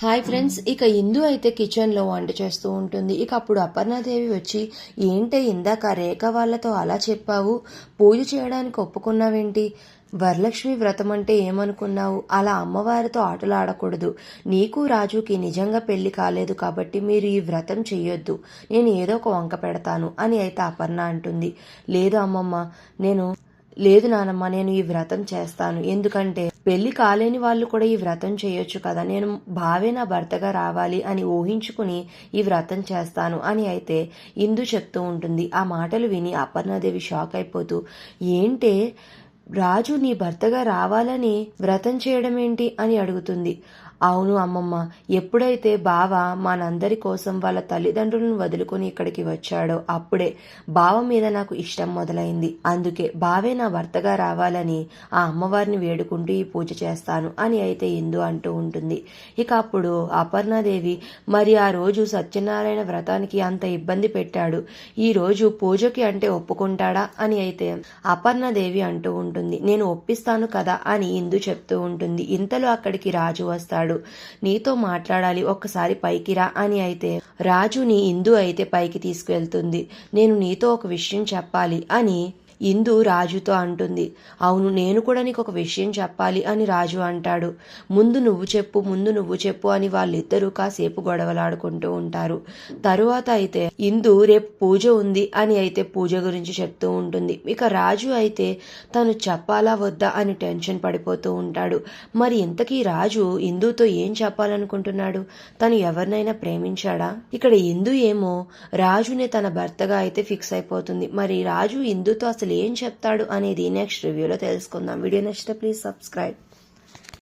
Hi friends, ఇక ఇందు అయితే కిచెన్లో వంట చేస్తూ ఉంటుంది. ఇక అప్పుడు అపర్ణాదేవి వచ్చి, ఏంటే ఇందాక రేఖ వాళ్ళతో అలా చెప్పావు, పూజ చేయడానికి ఒప్పుకున్నావేంటి? వరలక్ష్మి వ్రతం అంటే ఏమనుకున్నావు? అలా అమ్మవారితో ఆటలు ఆడకూడదు. నీకు రాజుకి నిజంగా పెళ్లి కాలేదు కాబట్టి మీరు ఈ వ్రతం చెయ్యొద్దు. నేను ఏదో ఒక వంక పెడతాను అని అయితే అపర్ణ అంటుంది. లేదు అమ్మమ్మ, లేదు నానమ్మ, నేను ఈ వ్రతం చేస్తాను. ఎందుకంటే పెళ్లి కాలేని వాళ్ళు కూడా ఈ వ్రతం చేయొచ్చు కదా. నేను భావే నా భర్తగా రావాలి అని ఊహించుకుని ఈ వ్రతం చేస్తాను అని అయితే ఇందు చెప్తూ ఉంటుంది. ఆ మాటలు విని అపర్ణాదేవి షాక్ అయిపోతూ, ఏంటే రాజు నీ భర్తగా రావాలని వ్రతం చేయడం ఏంటి అని అడుగుతుంది. అవును అమ్మమ్మ, ఎప్పుడైతే బావ మనందరి కోసం వాళ్ళ తల్లిదండ్రులను వదులుకొని ఇక్కడికి వచ్చాడో అప్పుడే బావ మీద నాకు ఇష్టం మొదలైంది. అందుకే బావే నా భర్తగా రావాలని ఆ అమ్మవారిని వేడుకుంటూ ఈ పూజ చేస్తాను అని అయితే ఇందు అంటూ ఉంటుంది. ఇక అప్పుడు అపర్ణాదేవి, మరి ఆ రోజు సత్యనారాయణ వ్రతానికి అంత ఇబ్బంది పెట్టాడు, ఈ రోజు పూజకి అంటే ఒప్పుకుంటాడా అని అయితే అపర్ణాదేవి అంటూ ఉంటుంది. నేను ఒప్పిస్తాను కదా అని ఇందు చెప్తూ ఉంటుంది. ఇంతలో అక్కడికి రాజు వస్తాడు. నీతో మాట్లాడాలి, ఒక్కసారి పైకి రా అని అయితే రాజుని ఇందు అయితే పైకి తీసుకువెళ్తుంది. నేను నీతో ఒక విషయం చెప్పాలి అని ఇందు రాజుతో అంటుంది. అవును, నేను కూడా నీకు ఒక విషయం చెప్పాలి అని రాజు అంటాడు. ముందు నువ్వు చెప్పు అని వాళ్ళిద్దరూ కాసేపు గొడవలాడుకుంటూ ఉంటారు. తరువాత అయితే ఇందు రేపు పూజ ఉంది అని అయితే పూజ గురించి చెప్తూ ఉంటుంది. ఇక రాజు అయితే తను చెప్పాలా వద్దా అని టెన్షన్ పడిపోతూ ఉంటాడు. మరి ఇంతకీ రాజు ఇందుతో ఏం చెప్పాలనుకుంటున్నాడు? తను ఎవరినైనా ప్రేమించాడా? ఇక్కడ ఇందు ఏమో రాజునే తన భర్తగా అయితే ఫిక్స్ అయిపోతుంది. మరి రాజు ఇందుతో అసలు ఏం చెప్తాడు అనేది నెక్స్ట్ రివ్యూలో తెలుసుకుందాం. వీడియో నచ్చితే ప్లీజ్ సబ్స్క్రైబ్.